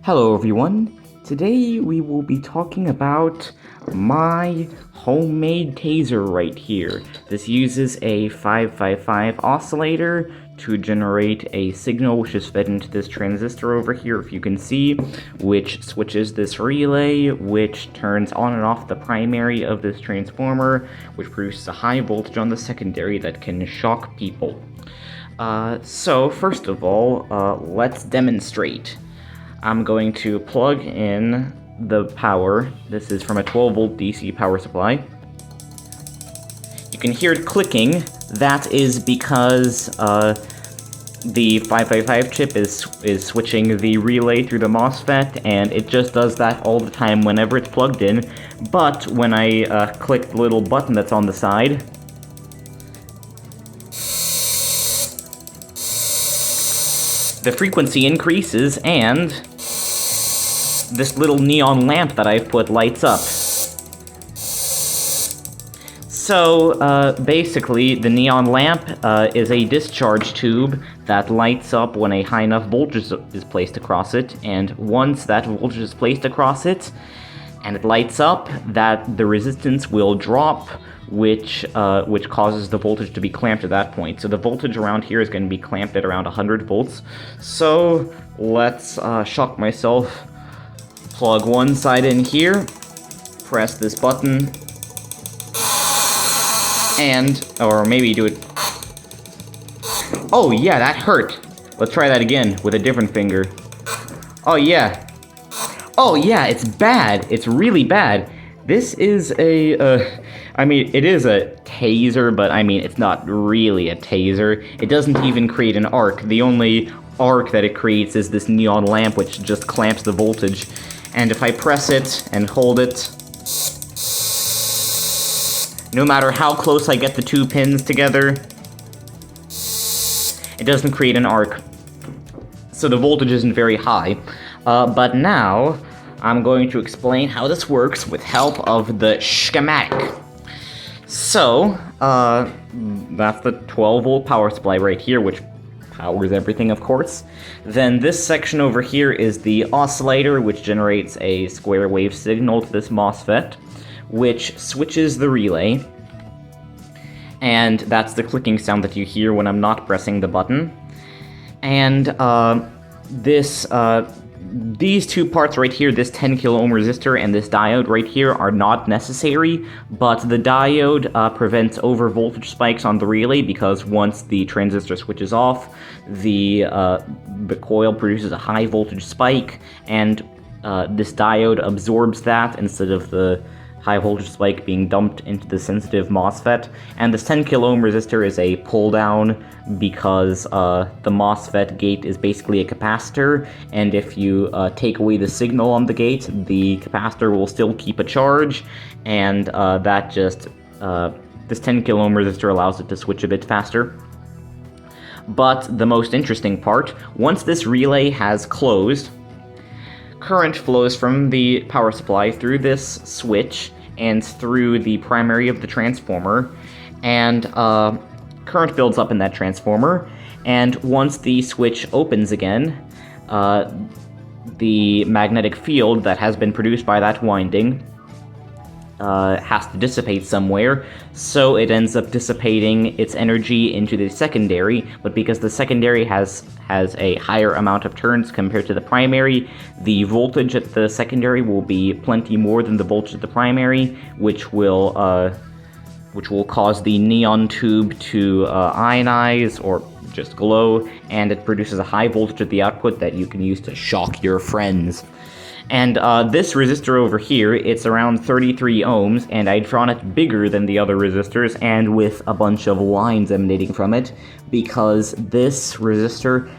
Hello everyone, today we will be talking about my homemade taser right here. This uses a 555 oscillator to generate a signal which is fed into this transistor over here, if you can see, which switches this relay, which turns on and off the primary of this transformer, which produces a high voltage on the secondary that can shock people. So first of all, let's demonstrate. I'm going to plug in the power. This is from a 12-volt DC power supply. You can hear it clicking. That is because the 555 chip is switching the relay through the MOSFET, and it just does that all the time whenever it's plugged in. But when I click the little button that's on the side, the frequency increases, and this little neon lamp that I've put lights up. So, basically, the neon lamp is a discharge tube that lights up when a high enough voltage is placed across it, and once that voltage is placed across it, and it lights up, that the resistance will drop, which causes the voltage to be clamped at that point. So the voltage around here is going to be clamped at around 100 volts. So let's shock myself. Plug one side in here, press this button, or maybe do it. Oh yeah, that hurt. Let's try that again with a different finger. Oh yeah. Oh yeah, it's bad. It's really bad. This is I mean, it is a taser, but I mean, it's not really a taser. It doesn't even create an arc. The only arc that it creates is this neon lamp, which just clamps the voltage. And if I press it and hold it, no matter how close I get the two pins together, it doesn't create an arc. So the voltage isn't very high. But now, I'm going to explain how this works with help of the schematic. So, that's the 12-volt power supply right here, which powers everything, of course. Then this section over here is the oscillator, which generates a square wave signal to this MOSFET, which switches the relay. And that's the clicking sound that you hear when I'm not pressing the button. And these two parts right here, this 10 kilo ohm resistor and this diode right here, are not necessary, but the diode prevents over voltage spikes on the relay, because once the transistor switches off, the coil produces a high voltage spike, and this diode absorbs that instead of the high voltage spike being dumped into the sensitive MOSFET. And this 10 kilo ohm resistor is a pull down because the MOSFET gate is basically a capacitor, and if you take away the signal on the gate, the capacitor will still keep a charge, and this 10 kilo ohm resistor allows it to switch a bit faster. But the most interesting part, once this relay has closed, current flows from the power supply through this switch and through the primary of the transformer, and current builds up in that transformer, and once the switch opens again, the magnetic field that has been produced by that winding has to dissipate somewhere, so it ends up dissipating its energy into the secondary, but because the secondary has a higher amount of turns compared to the primary, the voltage at the secondary will be plenty more than the voltage at the primary, which will cause the neon tube to ionize or just glow, and it produces a high voltage at the output that you can use to shock your friends. And this resistor over here, it's around 33 ohms, and I've drawn it bigger than the other resistors and with a bunch of lines emanating from it, because this resistor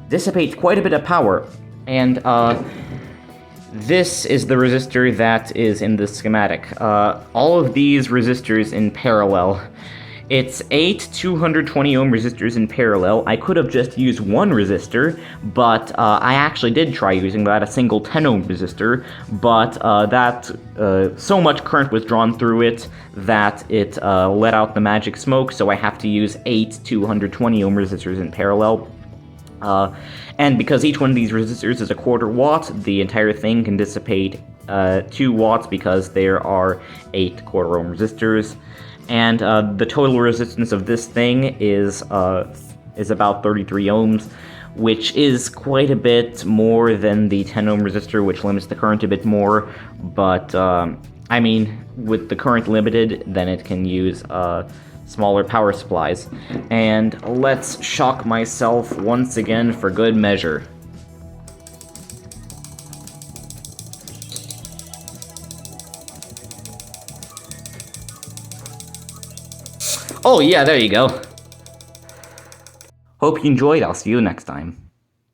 dissipates quite a bit of power. And this is the resistor that is in the schematic. All of these resistors in parallel. It's 8 220 ohm resistors in parallel. I could have just used one resistor, but I actually did try using that, a single 10 ohm resistor, but so much current was drawn through it that it let out the magic smoke, so I have to use 8 220 ohm resistors in parallel. And because each one of these resistors is a quarter watt, the entire thing can dissipate 2 watts because there are 8 quarter ohm resistors. And the total resistance of this thing is about 33 ohms, which is quite a bit more than the 10 ohm resistor, which limits the current a bit more. But I mean, with the current limited, then it can use smaller power supplies. And let's shock myself once again for good measure. Oh yeah, there you go. Hope you enjoyed. I'll see you next time.